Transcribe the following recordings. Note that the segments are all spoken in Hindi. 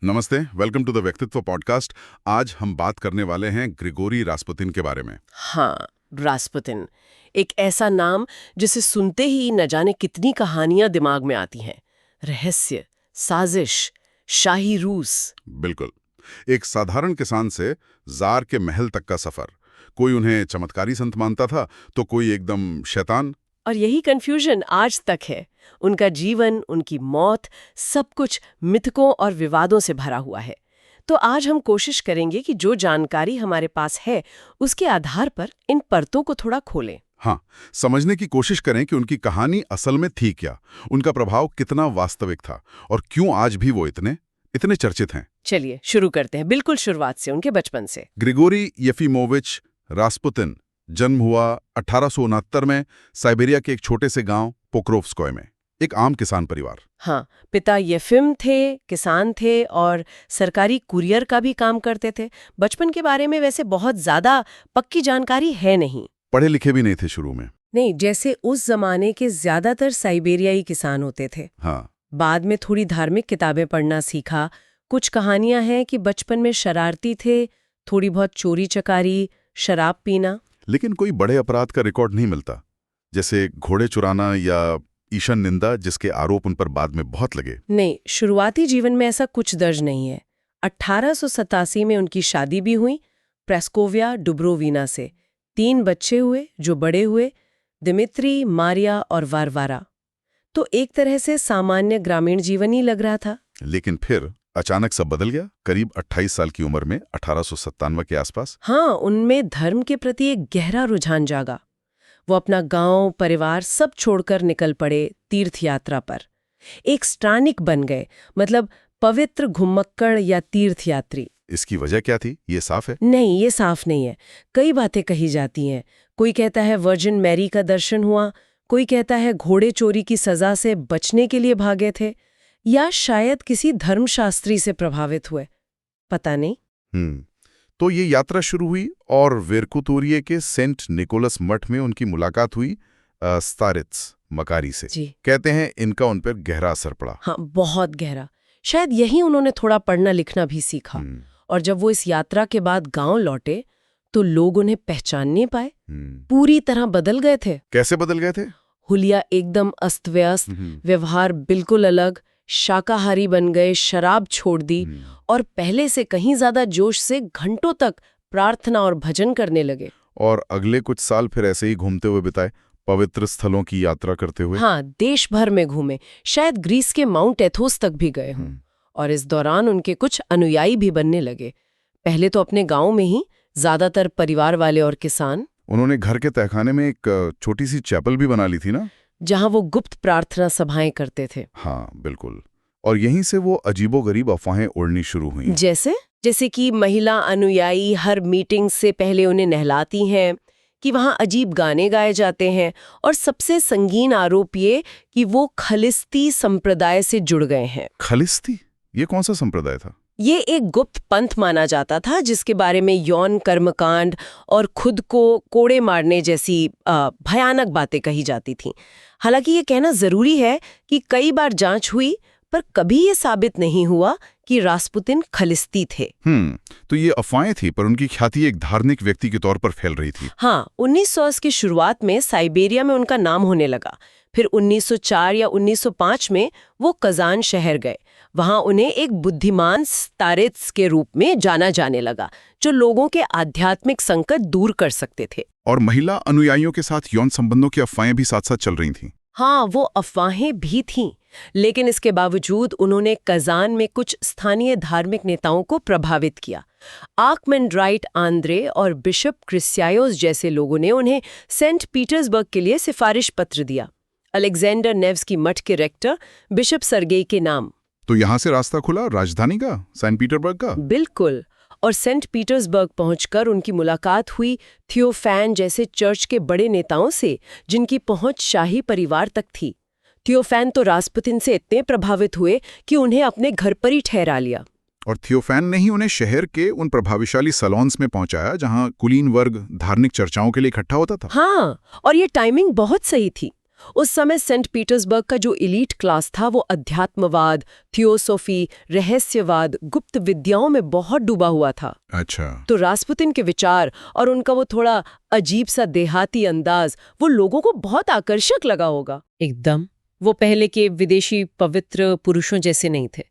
नमस्ते, वेलकम टू द व्यक्तित्व पॉडकास्ट। आज हम बात करने वाले हैं ग्रिगोरी रास्पुतिन के बारे में। हाँ, रास्पुतिन एक ऐसा नाम जिसे सुनते ही न जाने कितनी कहानियां दिमाग में आती हैं। रहस्य, साजिश, शाही रूस। बिल्कुल, एक साधारण किसान से जार के महल तक का सफर। कोई उन्हें चमत्कारी संत मानता था तो कोई एकदम शैतान। और यही कंफ्यूजन आज तक है। उनका जीवन, उनकी मौत, सब कुछ मिथकों और विवादों से भरा हुआ है। तो आज हम कोशिश करेंगे कि जो जानकारी हमारे पास है उसके आधार पर इन परतों को थोड़ा खोलें। हाँ, समझने की कोशिश करें कि उनकी कहानी असल में थी क्या, उनका प्रभाव कितना वास्तविक था और क्यों आज भी वो इतने चर्चित हैं। चलिए शुरू करते हैं, बिल्कुल शुरुआत से, उनके बचपन से। ग्रिगोरी येफिमोविच रास्पुतिन जन्म हुआ 1869 में साइबेरिया के एक छोटे से गांव पोक्रोव्स्कोय में। एक आम किसान परिवार। हाँ, पिता येफिम थे, किसान थे और सरकारी कुरियर का भी काम करते थे। बचपन के बारे में वैसे बहुत ज्यादा पक्की जानकारी है नहीं। पढ़े लिखे भी नहीं थे शुरू में। नहीं, जैसे उस जमाने के ज्यादातर साइबेरियाई किसान होते थे। हाँ। बाद में थोड़ी धार्मिक किताबें पढ़ना सीखा। कुछ कहानियां हैं कि बचपन में शरारती थे, थोड़ी बहुत चोरी चकारी, शराब पीना। लेकिन कोई बड़े अपराध का रिकॉर्ड नहीं मिलता, जैसे घोड़े चुराना या ईशन निंदा, जिसके आरोप उन पर बाद में बहुत लगे। नहीं, शुरुआती जीवन में ऐसा कुछ दर्ज नहीं है। 1887 में उनकी शादी भी हुई प्रेस्कोविया डुब्रोविना से। 3 बच्चे हुए जो बड़े हुए, दिमित्री, मारिया और वारवारा। तो एक तरह से सामान्य ग्रामीण जीवन ही लग रहा था। लेकिन फिर अचानक सब बदल गया। करीब 28 साल की उम्र में 1897 के आसपास। हाँ, उनमें धर्म के प्रति एक गहरा रुझान जागा। वो अपना गांव, परिवार सब छोड़कर निकल पड़े तीर्थ यात्रा पर। एक स्ट्रानिक बन गए, मतलब पवित्र घुमक्कड़ या तीर्थ यात्री। इसकी वजह क्या थी, ये साफ है? नहीं, ये साफ नहीं है। कई बातें कही जाती हैं। कोई कहता है वर्जिन मैरी का दर्शन हुआ, कोई कहता है घोड़े चोरी की सजा से बचने के लिए भागे थे, या शायद किसी धर्मशास्त्री से प्रभावित हुए। पता नहीं। तो ये यात्रा शुरू हुई और वेरकुतोरिये के सेंट निकोलस मठ में उनकी मुलाकात हुई स्तारित्स मकारी से। जी। कहते हैं इनका उन पर गहरा असर पड़ा। हाँ, बहुत गहरा। शायद यही उन्होंने थोड़ा पढ़ना लिखना भी सीखा। और जब वो इस यात्रा के बाद गांव लौटे तो लोग उन्हें पहचान नहीं पाए। पूरी तरह बदल गए थे। कैसे बदल गए थे? हुलिया एकदम अस्त व्यस्त, व्यवहार बिल्कुल अलग, शाकाहारी बन गए, शराब छोड़ दी और पहले से कहीं ज्यादा जोश से घंटों तक प्रार्थना और भजन करने लगे। और अगले कुछ साल फिर ऐसे ही घूमते हुए बिताए, पवित्र स्थलों की यात्रा करते हुए। हाँ, देश भर में घूमे, शायद ग्रीस के माउंट एथोस तक भी गए हों। और इस दौरान उनके कुछ अनुयायी भी बनने लगे। पहले तो अपने गांव में ही, ज्यादातर परिवार वाले और किसान। उन्होंने घर के तहखाने में एक छोटी सी चैपल भी बना ली थी ना, जहां वो गुप्त प्रार्थना सभाएं करते थे। हाँ बिल्कुल। और यहीं से वो अजीबोगरीब अफवाहें उड़नी शुरू हुई। जैसे कि महिला अनुयायी हर मीटिंग से पहले उन्हें नहलाती हैं, कि वहां अजीब गाने गाए जाते हैं, और सबसे संगीन आरोप ये कि वो खलिस्ती संप्रदाय से जुड़ गए हैं। खलिस्ती? ये कौन सा संप्रदाय था? ये एक गुप्त पंथ माना जाता था जिसके बारे में यौन कर्मकांड और खुद को कोड़े मारने जैसी भयानक बातें कही जाती थीं। हालांकि ये कहना जरूरी है कि कई बार जांच हुई, पर कभी ये साबित नहीं हुआ कि रास्पुतिन खलिस्ती थे। तो ये अफवाहें थी, पर उनकी ख्याति एक धार्मिक व्यक्ति के तौर पर फैल रही थी। हाँ, 1900 की शुरुआत में साइबेरिया में उनका नाम होने लगा। फिर 1904 या 1905 में वो कजान शहर गए। वहां उन्हें एक बुद्धिमान स्तारित्स के रूप में जाना जाने लगा, जो लोगों के आध्यात्मिक संकट दूर कर सकते थे। और महिला अनुयायियों के साथ यौन संबंधों की अफवाहें भी साथ साथ चल रही थीं। हाँ, वो अफवाहें भी थीं, लेकिन इसके बावजूद उन्होंने कजान में कुछ स्थानीय धार्मिक नेताओं को प्रभावित किया। आर्कमेंड्राइट आंद्रे और बिशप क्रिस्यायोस जैसे लोगों ने उन्हें सेंट पीटर्सबर्ग के लिए सिफारिश पत्र दिया। अलेक्जेंडर नेव्स्की मठ के रेक्टर बिशप सर्गेई के नाम। तो यहाँ से रास्ता खुला राजधानी का, सेंट पीटर्सबर्ग का। बिल्कुल। और सेंट पीटर्सबर्ग पहुंचकर उनकी मुलाकात हुई थियोफैन जैसे चर्च के बड़े नेताओं से, जिनकी पहुंच शाही परिवार तक थी। थियोफैन तो रास्पुतिन से इतने प्रभावित हुए कि उन्हें अपने घर पर ही ठहरा लिया। और थियोफैन ने ही उन्हें शहर के उन प्रभावशाली सलोन्स में पहुंचाया जहां कुलीन वर्ग धार्मिक चर्चाओं के लिए इकट्ठा होता था। हाँ, और ये टाइमिंग बहुत सही थी। उस समय सेंट पीटर्सबर्ग का जो एलीट क्लास था वो अध्यात्मवाद, थियोसॉफी, रहस्यवाद, गुप्त विद्याओं में बहुत डूबा हुआ था। अच्छा। तो रासपुतिन के विचार और उनका वो थोड़ा अजीब सा देहाती अंदाज वो लोगों को बहुत आकर्षक लगा होगा। एकदम वो पहले के विदेशी पवित्र पुरुषों जैसे नहीं थे,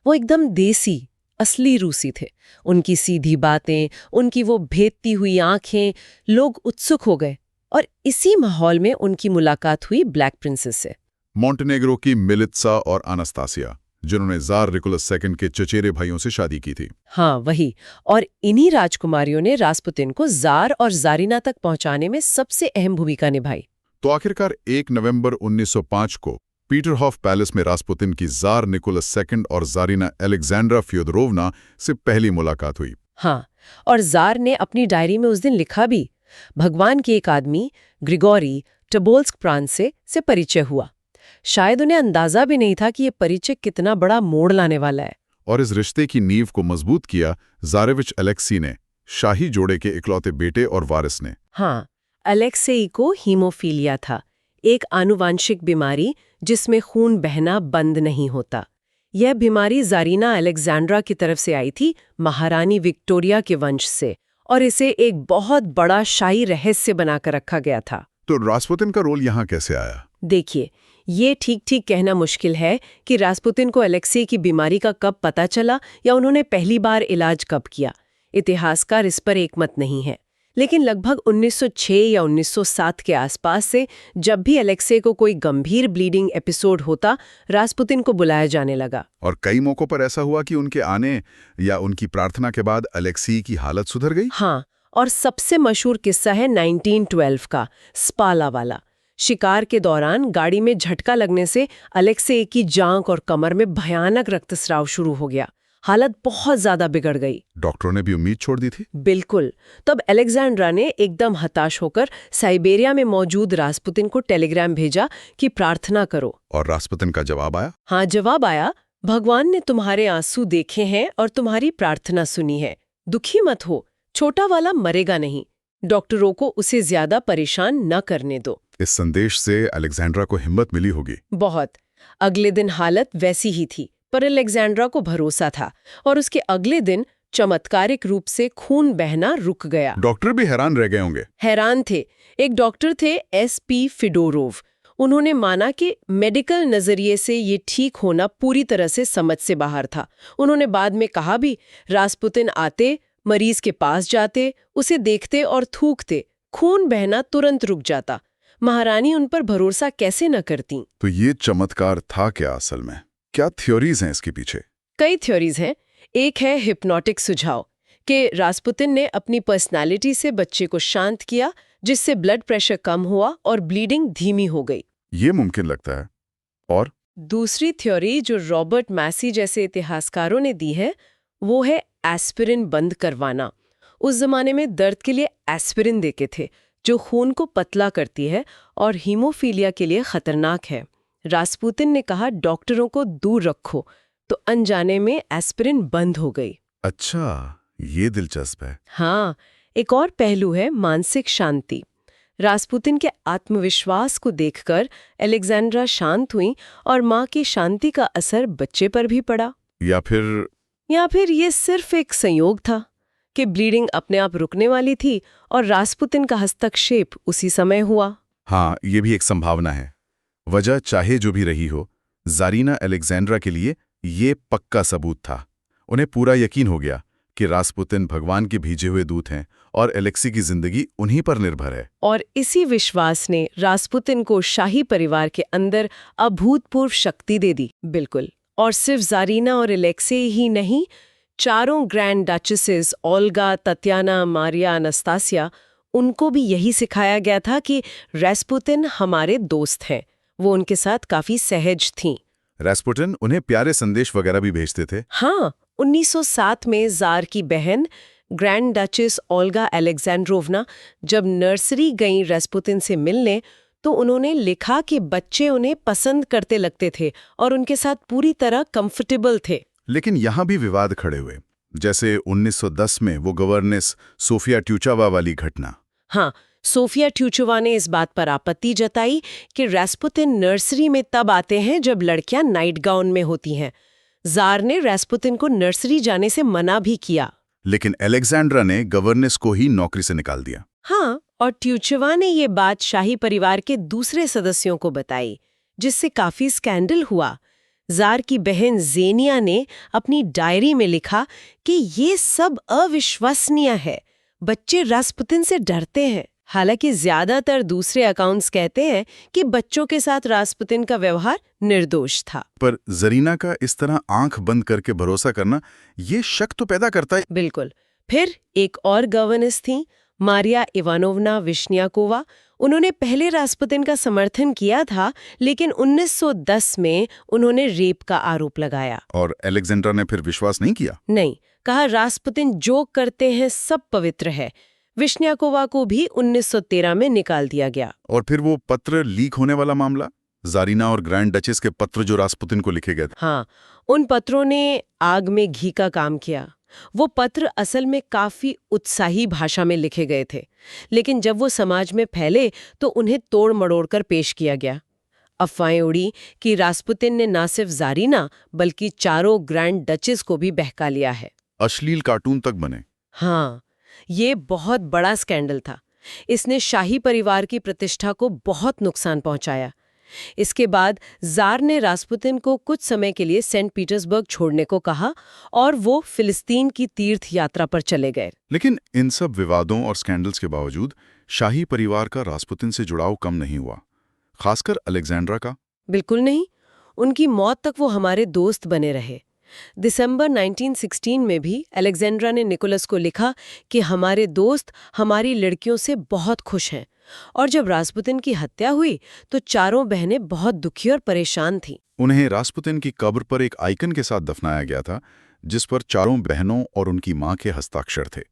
वो एकदम देसी असली रूसी थे। उनकी सीधी बातें, उनकी वो भेदती हुई आंखें, लोग उत्सुक हो गए। और इसी माहौल में उनकी मुलाकात हुई ब्लैक प्रिंसेस से। मॉन्टेनेग्रो की मिलित्सा और अनास्तासिया, जिन्होंने जार निकोलस II के चचेरे भाइयों से शादी की थी। हाँ वही। और इन्हीं राजकुमारियों ने रासपुतिन को जार और जारीना तक पहुंचाने में सबसे अहम भूमिका निभाई। तो आखिरकार 1 नवंबर 1905 को पीटरहॉफ पैलेस में रासपुतिन की जार निकोलस II और जारीना अलेक्जेंड्रा फ्योदोरोवना से पहली मुलाकात हुई। हाँ, और जार ने अपनी डायरी में उस दिन लिखा भी, भगवान के एक आदमी ग्रिगोरी टबोल्स्क प्रांत से परिचय हुआ। शायद उन्हें अंदाजा भी नहीं था कि ये परिचय कितना बड़ा मोड़ लाने वाला है। और इस रिश्ते की नींव को मजबूत किया ज़ारेविच अलेक्सी ने, शाही जोड़े के इकलौते बेटे और वारिस ने। हाँ, अलेक्सेई को हीमोफीलिया था, एक आनुवांशिक बीमारी जिसमें खून बहना बंद नहीं होता। यह बीमारी जारीना अलेक्जेंड्रा की तरफ से आई थी, महारानी विक्टोरिया के वंश से, और इसे एक बहुत बड़ा शाही रहस्य बनाकर रखा गया था। तो रासपुतिन का रोल यहाँ कैसे आया? देखिए, ये ठीक कहना मुश्किल है कि रासपुतिन को अलेक्सी की बीमारी का कब पता चला या उन्होंने पहली बार इलाज कब किया। इतिहासकार इस पर एकमत नहीं है, लेकिन लगभग 1906 या 1907 के आसपास से जब भी अलेक्सी को कोई गंभीर ब्लीडिंग एपिसोड होता, रासपुतिन को बुलाया जाने लगा। और कई मौकों पर ऐसा हुआ कि उनके आने या उनकी प्रार्थना के बाद अलेक्सी की हालत सुधर गई। हाँ, और सबसे मशहूर किस्सा है 1912 का, स्पाला वाला। शिकार के दौरान गाड़ी में झटका लगने से अलेक्सी की जांघ और कमर में भयानक रक्तस्राव शुरू हो गया। हालत बहुत ज्यादा बिगड़ गई। डॉक्टरों ने भी उम्मीद छोड़ दी थी। बिल्कुल। तब अलेक्जेंड्रा ने एकदम हताश होकर साइबेरिया में मौजूद रासपुतिन को टेलीग्राम भेजा कि प्रार्थना करो। और रासपुतिन का जवाब आया? हाँ, जवाब आया, भगवान ने तुम्हारे आंसू देखे हैं और तुम्हारी प्रार्थना सुनी है। दुखी मत हो, छोटा वाला मरेगा नहीं। डॉक्टरों को उसे ज्यादा परेशान न करने दो। इस संदेश से अलेक्जेंड्रा को हिम्मत मिली होगी। बहुत। अगले दिन हालत वैसी ही थी, पर अलेक्जेंड्रा को भरोसा था और उसके अगले दिन चमत्कारिक रूप से खून बहना रुक गया। डॉक्टर भी हैरान रह गए होंगे। हैरान थे। एक डॉक्टर थे SP फिडोरोव। उन्होंने माना कि मेडिकल नजरिए से ये ठीक होना पूरी तरह से समझ से बाहर था। उन्होंने बाद में कहा भी, रासपुतिन आते, मरीज के पास जाते, उसे देखते और थूकते, खून बहना तुरंत रुक जाता। महारानी उन पर भरोसा कैसे न करती। तो ये चमत्कार था क्या असल में? क्या थ्योरीज हैं इसके पीछे? कई थ्योरीज हैं। एक है हिप्नोटिक सुझाव कि रासपुतिन ने अपनी पर्सनालिटी से बच्चे को शांत किया, जिससे ब्लड प्रेशर कम हुआ और ब्लीडिंग धीमी हो गई। ये मुमकिन लगता है। और दूसरी थ्योरी जो रॉबर्ट मैसी जैसे इतिहासकारों ने दी है, वो है एस्पिरिन बंद करवाना। उस जमाने में दर्द के लिए एस्पिरिन देते थे, जो खून को पतला करती है और हीमोफीलिया के लिए खतरनाक है। रासपुतिन ने कहा, डॉक्टरों को दूर रखो, तो अनजाने में एस्पिरिन बंद हो गई। अच्छा, ये दिलचस्प है। हाँ, एक और पहलू है मानसिक शांति। रासपुतिन के आत्मविश्वास को देखकर अलेक्जेंड्रा शांत हुई और माँ की शांति का असर बच्चे पर भी पड़ा। या फिर ये सिर्फ एक संयोग था कि ब्लीडिंग अपने आप रुकने वाली थी और रासपुतिन का हस्तक्षेप उसी समय हुआ। हाँ, ये भी एक संभावना है। वजह चाहे जो भी रही हो, जारीना अलेक्जेंड्रा के लिए ये पक्का सबूत था। उन्हें पूरा यकीन हो गया कि रासपुतिन भगवान के भेजे हुए दूत हैं और अलेक्सी की जिंदगी उन्हीं पर निर्भर है। और इसी विश्वास ने रासपुतिन को शाही परिवार के अंदर अभूतपूर्व शक्ति दे दी। बिल्कुल। और सिर्फ जारीना और अलेक्सी ही नहीं, चारों ग्रैंड डचेसेस ओल्गा, ततियाना, मारिया, अनास्तासिया, उनको भी यही सिखाया गया था कि रासपुतिन हमारे दोस्त हैं। वो उनके साथ काफी सहज थीं। रासपुतिन उन्हें प्यारे संदेश वगैरह भी भेजते थे। हाँ, 1907 में जार की बहन ग्रैंड डचेस ओल्गा अलेक्जेंड्रोवना जब नर्सरी गईं रासपुतिन से मिलने, तो उन्होंने लिखा कि बच्चे उन्हें पसंद करते लगते थे और उनके साथ पूरी तरह कंफर्टेबल थे। लेकिन यहाँ भी विवाद खड़े हुए, जैसे 1910 में वो गवर्नेस सोफिया ट्यूचावा वाली घटना। हाँ, सोफिया ट्यूचोवा ने इस बात पर आपत्ति जताई कि रास्पुतिन नर्सरी में तब आते हैं जब लड़कियां नाइट गाउन में होती हैं। जार ने रास्पुतिन को नर्सरी जाने से मना भी किया। लेकिन अलेक्जेंड्रा ने गवर्नेस को ही नौकरी से निकाल दिया। हाँ, और ट्यूचोवा ने ये बात शाही परिवार के दूसरे सदस्यों को बताई, जिससे काफी स्कैंडल हुआ। जार की बहन जेनिया ने अपनी डायरी में लिखा कि ये सब अविश्वसनीय है, बच्चे रास्पुतिन से डरते हैं। हालांकि ज्यादातर दूसरे अकाउंट्स कहते हैं कि बच्चों के साथ रास्पुतिन का व्यवहार निर्दोष था। पर जरीना का इस तरह आंख बंद करके भरोसा करना ये शक तो पैदा करता है। बिल्कुल। फिर एक और गवर्नेस थी, मारिया इवानोवना विश्नियाकोवा। उन्होंने पहले रास्पुतिन का समर्थन किया था, लेकिन 1910 में उन्होंने रेप का आरोप लगाया। और अलेक्जेंड्रा ने फिर विश्वास नहीं किया। नहीं, कहा रास्पुतिन जो करते हैं सब पवित्र है। विश्नियाकोवा को भी 1913 में निकाल दिया गया। और फिर वो पत्र लीक होने वाला मामला, जारीना और ग्रैंड डचेस के पत्र जो रास्पुतिन को लिखे गए थे। हाँ, उन पत्रों ने आग में घी का काम किया। वो पत्र असल में काफी उत्साही भाषा में लिखे गए थे, लेकिन जब वो समाज में फैले तो उन्हें तोड़ मड़ोड़ कर पेश किया गया। अफवाहें उड़ी कि रास्पुतिन ने न सिर्फ जारीना बल्कि चारों ग्रैंड डचेस को भी बहका लिया है। अश्लील कार्टून तक बने। हाँ, ये बहुत बड़ा स्कैंडल था। इसने शाही परिवार की प्रतिष्ठा को बहुत नुकसान पहुंचाया। इसके बाद जार ने रास्पुतिन को कुछ समय के लिए सेंट पीटर्सबर्ग छोड़ने को कहा और वो फिलिस्तीन की तीर्थ यात्रा पर चले गए। लेकिन इन सब विवादों और स्कैंडल्स के बावजूद शाही परिवार का रास्पुतिन से जुड़ाव कम नहीं हुआ, खासकर अलेक्जेंड्रा का। बिल्कुल नहीं। उनकी मौत तक वो हमारे दोस्त बने रहे। दिसंबर 1916 में भी अलेक्जेंड्रा ने निकोलस को लिखा कि हमारे दोस्त हमारी लड़कियों से बहुत खुश हैं। और जब रास्पुतिन की हत्या हुई तो चारों बहनें बहुत दुखी और परेशान थीं। उन्हें रास्पुतिन की कब्र पर एक आइकन के साथ दफनाया गया था, जिस पर चारों बहनों और उनकी मां के हस्ताक्षर थे।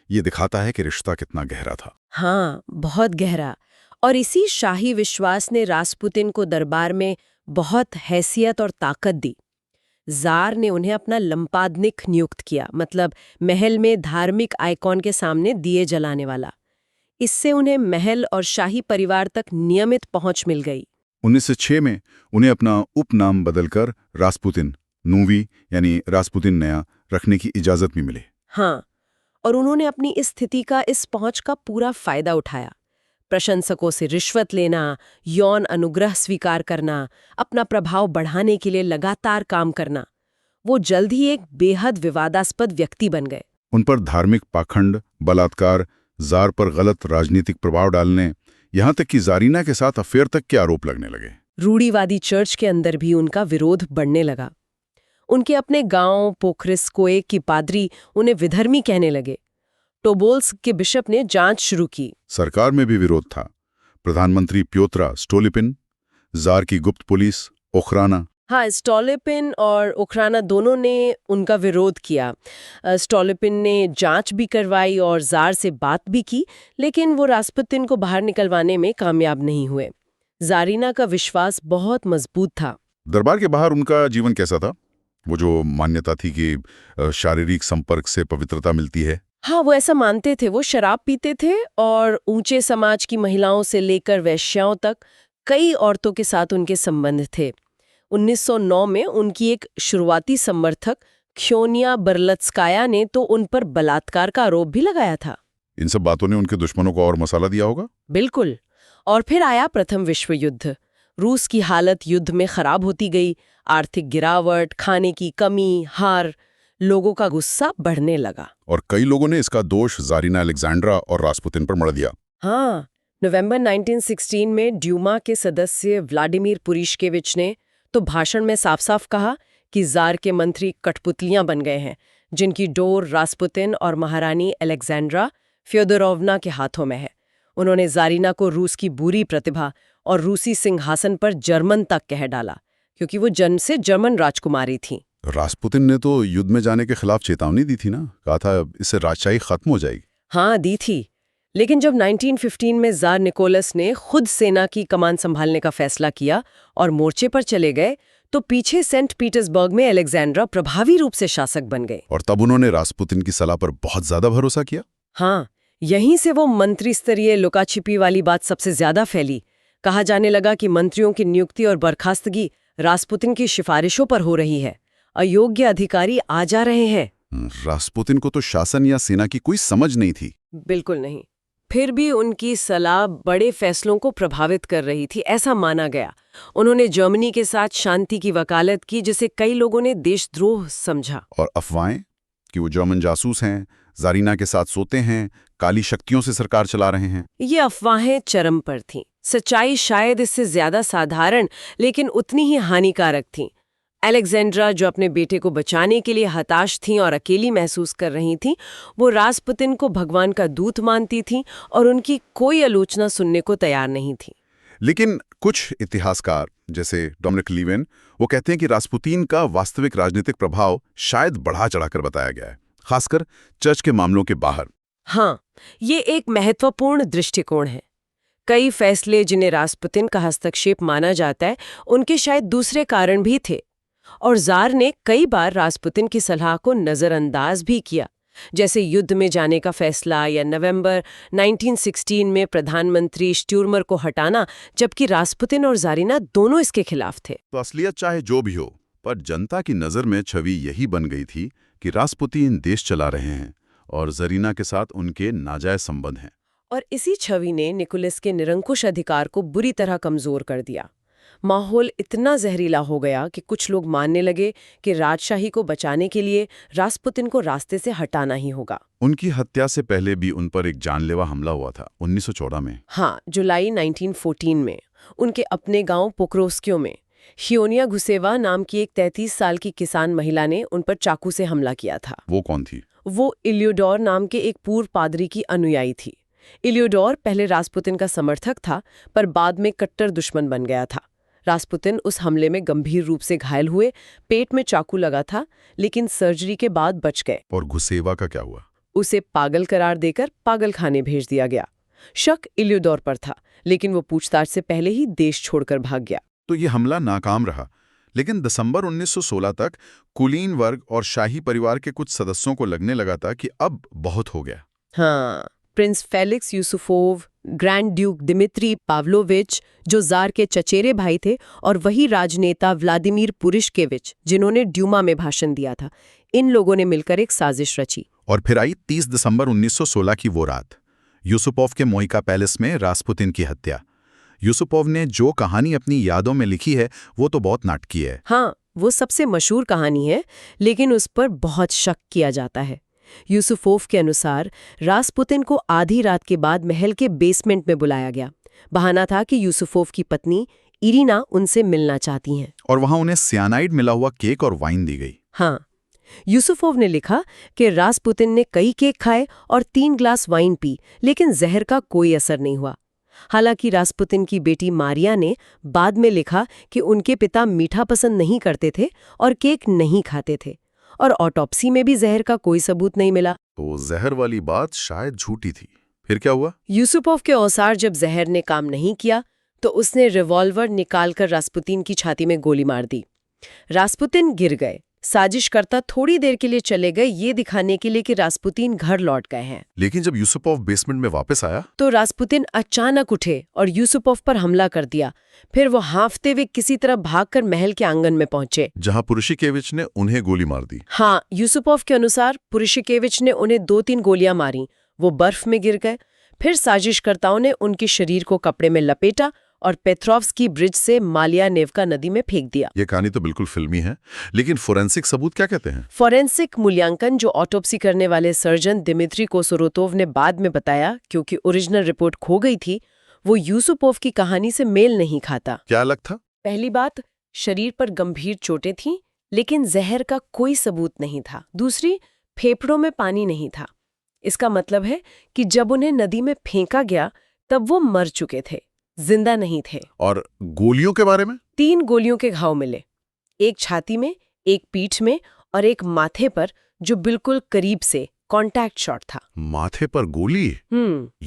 ये दिखाता है कि रिश्ता कितना गहरा था। हाँ, बहुत गहरा। और इसी शाही विश्वास ने रास्पुतिन को दरबार में बहुत हैसियत और ताकत दी। जार ने उन्हें अपना लंपादनिक नियुक्त किया, मतलब महल में धार्मिक आइकॉन के सामने दिए जलाने वाला। इससे उन्हें महल और शाही परिवार तक नियमित पहुंच मिल गई। 1906 में उन्हें अपना उपनाम बदलकर रास्पुतिन नूवी यानी रास्पुतिन नया रखने की इजाजत भी मिली। हाँ, और उन्होंने अपनी इस स्थिति का, इस पहुंच का पूरा फायदा उठाया। प्रशंसकों से रिश्वत लेना, यौन अनुग्रह स्वीकार करना, अपना प्रभाव बढ़ाने के लिए लगातार काम करना। वो जल्द ही एक बेहद विवादास्पद व्यक्ति बन गए। उन पर धार्मिक पाखंड, बलात्कार, जार पर गलत राजनीतिक प्रभाव डालने, यहाँ तक कि जारीना के साथ अफेयर तक के आरोप लगने लगे। रूढ़िवादी चर्च के अंदर भी उनका विरोध बढ़ने लगा। उनके अपने गांव पोखरिस्कोए की पादरी उन्हें विधर्मी कहने लगे। टोबोल्स्क के बिशप ने जांच शुरू की। सरकार में भी विरोध था। प्रधानमंत्री प्योत्रा स्टोलिपिन, जार की गुप्त पुलिस ओखराना। हाँ, स्टोलिपिन और ओखराना दोनों ने उनका विरोध किया। स्टोलिपिन ने जांच भी करवाई और जार से बात भी की, लेकिन वो रास्पुतिन को बाहर निकलवाने में कामयाब नहीं हुए। जारीना का विश्वास बहुत मजबूत था। दरबार के बाहर उनका जीवन कैसा था? वो जो मान्यता थी कि शारीरिक संपर्क से पवित्रता मिलती है। हाँ, वो ऐसा मानते थे। वो शराब पीते थे और ऊंचे समाज की महिलाओं से लेकर वैश्याओं तक कई औरतों के साथ उनके संबंध थे। 1909 में उनकी एक शुरुआती समर्थक ख्योनिया बर्लत्स्काया ने तो उन पर बलात्कार का आरोप भी लगाया था। इन सब बातों ने उनके दुश्मनों को और मसाला दिया होगा। बिल्कुल। और फिर आया प्रथम विश्व युद्ध। रूस की हालत युद्ध में खराब होती गई। आर्थिक गिरावट, खाने की कमी, हार, लोगों का गुस्सा बढ़ने लगा। और कई लोगों ने इसका दोष जारीना अलेक्जेंड्रा और रास्पुतिन पर मढ़ दिया। हाँ, नवंबर 1916 में ड्यूमा के सदस्य व्लादिमीर पुरिशकेविच ने तो भाषण में साफ साफ कहा कि जार के मंत्री कठपुतलियां बन गए हैं, जिनकी डोर रास्पुतिन और महारानी अलेक्जेंड्रा फ्योदोरोवना के हाथों में है। उन्होंने जारीना को रूस की बुरी प्रतिभा और रूसी सिंहासन पर जर्मन तक कह डाला, क्योंकि वो जन्म से जर्मन राजकुमारी थीं। रास्पुतिन ने तो युद्ध में जाने के खिलाफ चेतावनी दी थी ना, कहा था इससे राजशाही खत्म हो जाएगी। हाँ, दी थी। लेकिन जब 1915 में जार निकोलस ने खुद सेना की कमान संभालने का फैसला किया और मोर्चे पर चले गए, तो पीछे सेंट पीटर्सबर्ग में अलेक्जेंड्रा प्रभावी रूप से शासक बन गए। और तब उन्होंने रास्पुतिन की सलाह पर बहुत ज्यादा भरोसा किया। हाँ, यहीं से वो मंत्री स्तरीय लुकाछिपी वाली बात सबसे ज्यादा फैली। कहा जाने लगा कि मंत्रियों की नियुक्ति और बर्खास्तगी रासपुतिन की सिफारिशों पर हो रही है। अयोग्य अधिकारी आ जा रहे हैं। रासपुतिन को तो शासन या सेना की कोई समझ नहीं थी। बिल्कुल नहीं। फिर भी उनकी सलाह बड़े फैसलों को प्रभावित कर रही थी, ऐसा माना गया। उन्होंने जर्मनी के साथ शांति की वकालत की, जिसे कई लोगों ने देशद्रोह समझा। और अफवाहें कि वो जर्मन जासूस हैं, जारीना के साथ सोते हैं, काली शक्तियों से सरकार चला रहे हैं। ये अफवाहें चरम पर थीं। सच्चाई शायद इससे ज्यादा साधारण लेकिन उतनी ही हानिकारक थी। अलेक्जेंड्रा, जो अपने बेटे को बचाने के लिए हताश थीं और अकेली महसूस कर रही थीं, वो रासपुतिन को भगवान का दूत मानती थीं और उनकी कोई आलोचना सुनने को तैयार नहीं थी। लेकिन कुछ इतिहासकार जैसे डोमिनिक लीवेन वो कहते हैं कि रासपुतीन का वास्तविक राजनीतिक प्रभाव शायद बढ़ा चढ़ाकर बताया गया है, खासकर चर्च के मामलों के बाहर। हाँ, ये एक महत्वपूर्ण दृष्टिकोण है। कई फैसले जिन्हें रासपुतिन का हस्तक्षेप माना जाता है, उनके शायद दूसरे कारण भी थे। और जार ने कई बार रासपुतिन की सलाह को नजरअंदाज भी किया, जैसे युद्ध में जाने का फैसला या नवंबर 1916 में प्रधानमंत्री स्ट्यूरमर को हटाना, जबकि रासपुतिन और जारीना दोनों इसके खिलाफ थे। तो असलियत चाहे जो भी हो, पर जनता की नज़र में छवि यही बन गई थी कि रासपुतीन देश चला रहे हैं और जरीना के साथ उनके नाजायज संबंध हैं। और इसी छवि ने निकोलस के निरंकुश अधिकार को बुरी तरह कमजोर कर दिया। माहौल इतना जहरीला हो गया कि कुछ लोग मानने लगे कि राजशाही को बचाने के लिए रासपुतिन को रास्ते से हटाना ही होगा। उनकी हत्या से पहले भी उन पर एक जानलेवा हमला हुआ था 1914 में। हाँ, जुलाई 1914 में उनके अपने गांव पोक्रोस्क्यो में हियोनिया घुसेवा नाम की एक 33 साल की किसान महिला ने उन पर चाकू से हमला किया था। वो कौन थी? वो इलियोडोर नाम के एक पूर्व पादरी की अनुयायी थी। इलियोडोर पहले रासपुतिन का समर्थक था, पर बाद में कट्टर दुश्मन बन गया था। रासपुतिन उस हमले में गंभीर रूप से घायल हुए, पेट में चाकू लगा था, लेकिन सर्जरी के बाद बच गए। और घुसेवा का क्या हुआ? उसे पागल करार देकर पागलखाने भेज दिया गया। शक इलियोडोर पर था, लेकिन वो पूछताछ से पहले ही देश छोड़कर भाग गया। तो ये हमला नाकाम रहा, लेकिन दिसंबर 1916 तक कुलीन वर्ग और शाही परिवार के कुछ सदस्यों को लगने लगा था कि अब बहुत हो गया। हाँ, prince Felix Yusupov, grand duke Dmitri Pavlovich, जो जार के चचेरे भाई थे, और वही राजनेता व्लादिमीर पुरिशकेविच, जिन्होंने ड्यूमा में भाषण दिया था, इन लोगों ने मिलकर एक साजिश रची। और फिर आई 30 दिसंबर 1916 की वो रात, यूसुपोव के मोइका पैलेस में रासपुतिन की हत्या। यूसुपोव ने जो कहानी अपनी यादों में लिखी है वो तो बहुत नाटकीय है। हाँ, वो सबसे मशहूर कहानी है, लेकिन उस पर बहुत शक किया जाता है। यूसुफोव के अनुसार रासपुतिन को आधी रात के बाद महल के बेसमेंट में बुलाया गया। बहाना था कि यूसुफोव की पत्नी इरिना उनसे मिलना चाहती हैं। और वहां उन्हें सियानाइड मिला हुआ केक और वाइन दी गई। हाँ, यूसुफोव ने लिखा कि रासपुतिन ने कई केक खाए और 3 ग्लास वाइन पी, लेकिन जहर का कोई असर नहीं हुआ। हालांकि रासपुतिन की बेटी मारिया ने बाद में लिखा कि उनके पिता मीठा पसंद नहीं करते थे और केक नहीं खाते थे, और ऑटोप्सी में भी जहर का कोई सबूत नहीं मिला। तो जहर वाली बात शायद झूठी थी। फिर क्या हुआ? यूसुपोव के औसार जब जहर ने काम नहीं किया, तो उसने रिवॉल्वर निकालकर रासपुतिन की छाती में गोली मार दी। रासपुतिन गिर गए। साजिशकर्ता थोड़ी देर के लिए चले गए, ये दिखाने के लिए कि रासपुतिन घर लौट गए हैं। लेकिन जब यूसुपोव बेसमेंट में वापस आया तो रासपुतिन अचानक उठे और यूसुपोव पर हमला कर दिया। फिर वो हाँफते हुए किसी तरह भागकर महल के आंगन में पहुंचे, जहां पुरुषिकेविच ने उन्हें गोली मार दी। हाँ, यूसुपोव के अनुसार पुरुषिकेविच ने उन्हें 2-3 गोलियां मारी। वो बर्फ में गिर गए। फिर साजिशकर्ताओं ने उनके शरीर को कपड़े में लपेटा और पेट्रोव्स्की ब्रिज से मालिया नेवका नदी में फेंक दिया। ये कहानी तो बिल्कुल फिल्मी है, लेकिन फोरेंसिक सबूत क्या कहते हैं? फोरेंसिक मूल्यांकन जो ऑटोप्सी करने वाले सर्जन दिमित्री कोसोरोतोव ने बाद में बताया, क्योंकि ओरिजिनल रिपोर्ट खो गई थी, वो यूसुपोव की कहानी से मेल नहीं खाता। क्या अलग था? पहली बात, शरीर पर गंभीर चोटें थीं, लेकिन जहर का कोई सबूत नहीं था। दूसरी, फेफड़ों में पानी नहीं था। इसका मतलब है कि जब उन्हें नदी में फेंका गया तब वो मर चुके थे, जिंदा नहीं थे। और गोलियों के बारे में? 3 गोलियों के घाव मिले, एक छाती में, एक पीठ में और एक माथे पर, जो बिल्कुल करीब से कॉन्टैक्ट शॉट था। माथे पर गोली?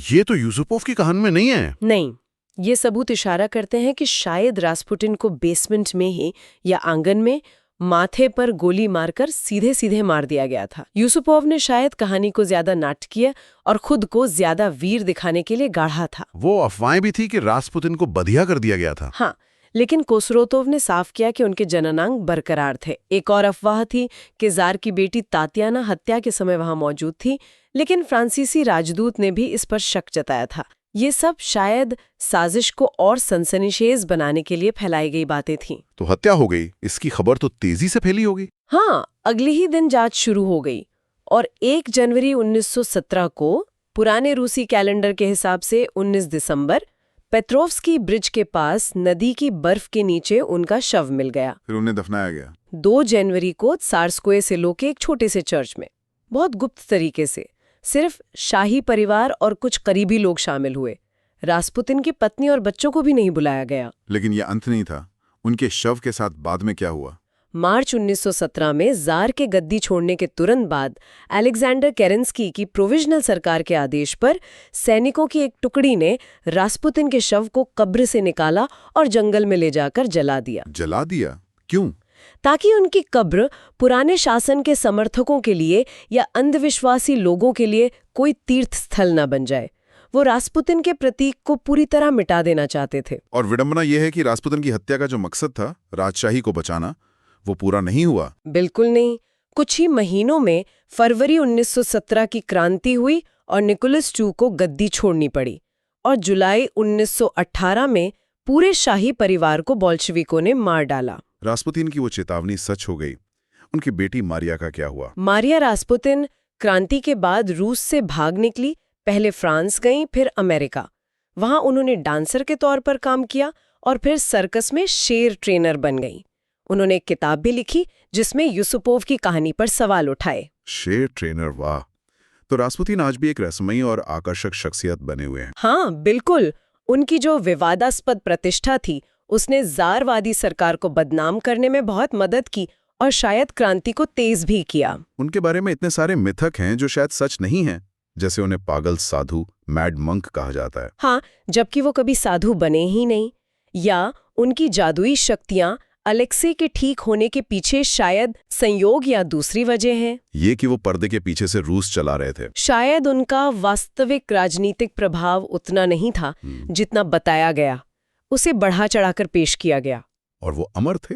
ये तो यूसुपोव की कहानी में नहीं है। नहीं, ये सबूत इशारा करते हैं कि शायद रासपुतिन को बेसमेंट में ही या आंगन में माथे पर गोली मारकर सीधे सीधे मार दिया गया था। यूसुपोव ने शायद कहानी को ज्यादा नाटकीय और खुद को ज्यादा वीर दिखाने के लिए गाढ़ा था। वो अफवाहें भी थी कि रासपुतिन को बधिया कर दिया गया था। हाँ, लेकिन कोसरोतोव ने साफ किया कि उनके जननांग बरकरार थे। एक और अफवाह थी कि जार की बेटी तातियाना हत्या के समय वहां मौजूद थी, लेकिन फ्रांसीसी राजदूत ने भी इस पर शक जताया था। ये सब शायद साजिश को और सनसनीखेज बनाने के लिए फैलाई गई बातें थीं। तो हत्या हो गई, इसकी खबर तो तेजी से फैली होगी। हाँ, अगले ही दिन जांच शुरू हो गई और 1 जनवरी 1917 को पुराने रूसी कैलेंडर के हिसाब से 19 दिसंबर पेट्रोव्स्की ब्रिज के पास नदी की बर्फ के नीचे उनका शव मिल गया। फिर उन्हें दफनाया गया। 2 जनवरी को त्सारस्कोये सेलो के एक छोटे से चर्च में, बहुत गुप्त तरीके से, सिर्फ शाही परिवार और कुछ करीबी लोग शामिल हुए। रासपुतिन की पत्नी और बच्चों को भी नहीं बुलाया गया। लेकिन यह अंत नहीं था। उनके शव के साथ बाद में क्या हुआ? मार्च 1917 में जार के गद्दी छोड़ने के तुरंत बाद अलेक्जेंडर केरेंस्की की प्रोविजनल सरकार के आदेश पर सैनिकों की एक टुकड़ी ने रासपुतिन के शव को कब्र से निकाला और जंगल में ले जाकर जला दिया। जला दिया? क्यों? ताकि उनकी कब्र पुराने शासन के समर्थकों के लिए या अंधविश्वासी लोगों के लिए कोई तीर्थ स्थल न बन जाए। वो रासपुतिन के प्रतीक को पूरी तरह मिटा देना चाहते थे। और विडंबना यह है कि रासपुतिन की हत्या का जो मकसद था, राजशाही को बचाना, वो पूरा नहीं हुआ। बिल्कुल नहीं। कुछ ही महीनों में फरवरी 1917 की क्रांति हुई और निकोलस II को गद्दी छोड़नी पड़ी और जुलाई 1918 में पूरे शाही परिवार को बोल्शेविकों ने मार डाला। रासपुतिन की वो चेतावनी सच हो गई। उनकी बेटी मारिया का क्या हुआ? मारिया रासपुतिन क्रांति के बाद रूस से भाग निकली। पहले फ्रांस गईं, फिर अमेरिका। वहां उन्होंने डांसर के तौर पर काम किया और फिर सर्कस में शेर ट्रेनर बन गईं। उन्होंने एक किताब भी लिखी जिसमें यूसुपोव की कहानी पर सवाल उठाए। शेर ट्रेनर, वाह! तो रासपुतिन आज भी एक रहस्यमयी और आकर्षक शख्सियत बने हुए हैं। हाँ, बिल्कुल। उनकी जो विवादास्पद प्रतिष्ठा थी, उसने ज़ारवादी सरकार को बदनाम करने में बहुत मदद की और शायद क्रांति को तेज भी किया। उनके बारे में इतने सारे मिथक हैं जो शायद सच नहीं हैं, जैसे उन्हें पागल साधु, मैड मंक कहा जाता है। हाँ, जबकि वो कभी साधु बने ही नहीं। या उनकी जादुई शक्तियां अलेक्सी के ठीक होने के पीछे शायद संयोग या दूसरी वजह है। ये कि वो पर्दे के पीछे से रूस चला रहे थे। शायद उनका वास्तविक राजनीतिक प्रभाव उतना नहीं था जितना बताया गया। उसे बढ़ा चढ़ाकर पेश किया गया। और वो अमर थे,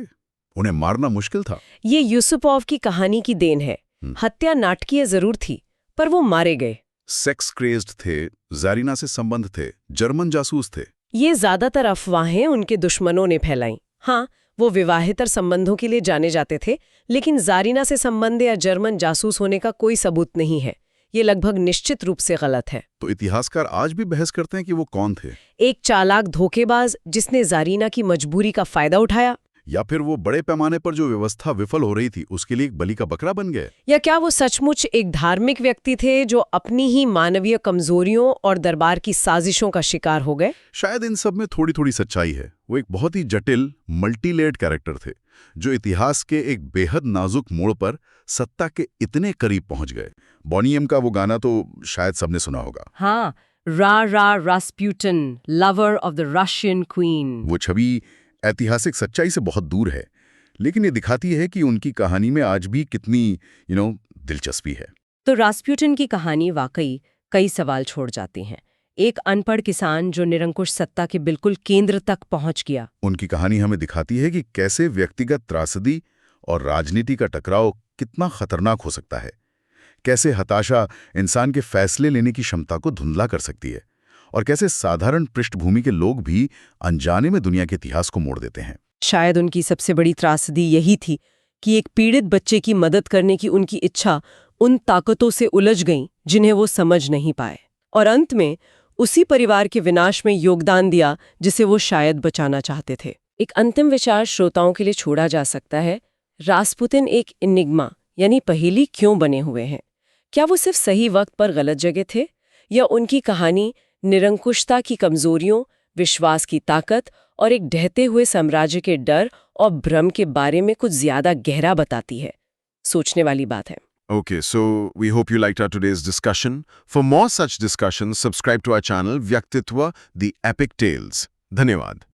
उन्हें मारना मुश्किल था। ये यूसुपोव की कहानी की देन है। हत्या नाटकीय जरूर थी, पर वो मारे गए। सेक्स क्रेज्ड थे, जारीना से संबंध थे, जर्मन जासूस थे। ये ज्यादातर अफवाहें उनके दुश्मनों ने फैलाई। हाँ, वो विवाहेतर संबंधों के लिए जाने जाते थे, लेकिन जारीना से संबंध या जर्मन जासूस होने का कोई सबूत नहीं है। ये लगभग निश्चित रूप से गलत है। तो इतिहासकार आज भी बहस करते हैं कि वो कौन थे? एक चालाक धोखेबाज जिसने जारीना की मजबूरी का फायदा उठाया, या फिर वो बड़े पैमाने पर जो व्यवस्था विफल हो रही थी उसके लिए एक बलि का बकरा बन गए? या क्या वो सचमुच एक धार्मिक व्यक्ति थे जो अपनी ही मानवीय कमजोरियों और दरबार की साजिशों का शिकार हो गए? शायद इन सब में थोड़ी थोड़ी सच्चाई है। वो एक बहुत ही जटिल, मल्टीलेयर्ड कैरेक्टर थे जो इतिहास के एक बेहद नाजुक मोड़ पर सत्ता के इतने करीब पहुंच गए। बॉनी एम का वो गाना तो शायद सबने सुना होगा। हाँ, रा रा Rasputin, lover of the Russian queen. वो छवि ऐतिहासिक सच्चाई से बहुत दूर है, लेकिन ये दिखाती है कि उनकी कहानी में आज भी कितनी दिलचस्पी है। तो रास्पुटिन की कहानी वाकई कई सवाल छोड़ जाती है। एक अनपढ़ किसान जो निरंकुश सत्ता के बिल्कुल केंद्र तक पहुंच गया। उनकी कहानी हमें दिखाती है कि कैसे व्यक्तिगत त्रासदी और राजनीति का टकराव कितना खतरनाक हो सकता है, कैसे हताशा इंसान के फैसले लेने की क्षमता को धुंधला कर सकती है, और कैसे साधारण पृष्ठभूमि के लोग भी अनजाने में दुनिया के इतिहास को मोड़ देते हैं। शायद उनकी सबसे बड़ी त्रासदी यही थी कि एक पीड़ित बच्चे की मदद करने की उनकी इच्छा उन ताकतों से उलझ गई जिन्हें वो समझ नहीं पाए, और अंत में उसी परिवार के विनाश में योगदान दिया जिसे वो शायद बचाना चाहते थे। एक अंतिम विचार श्रोताओं के लिए छोड़ा जा सकता है। रासपुतिन एक इनिग्मा यानी पहेली क्यों बने हुए हैं? क्या वो सिर्फ सही वक्त पर गलत जगह थे, या उनकी कहानी निरंकुशता की कमजोरियों, विश्वास की ताकत और एक ढहते हुए साम्राज्य के डर और भ्रम के बारे में कुछ ज्यादा गहरा बताती है? सोचने वाली बात है। Okay, so we hope you liked our today's discussion. For more such discussions, subscribe to our channel Vyaktitva, The Epic Tales. धन्यवाद।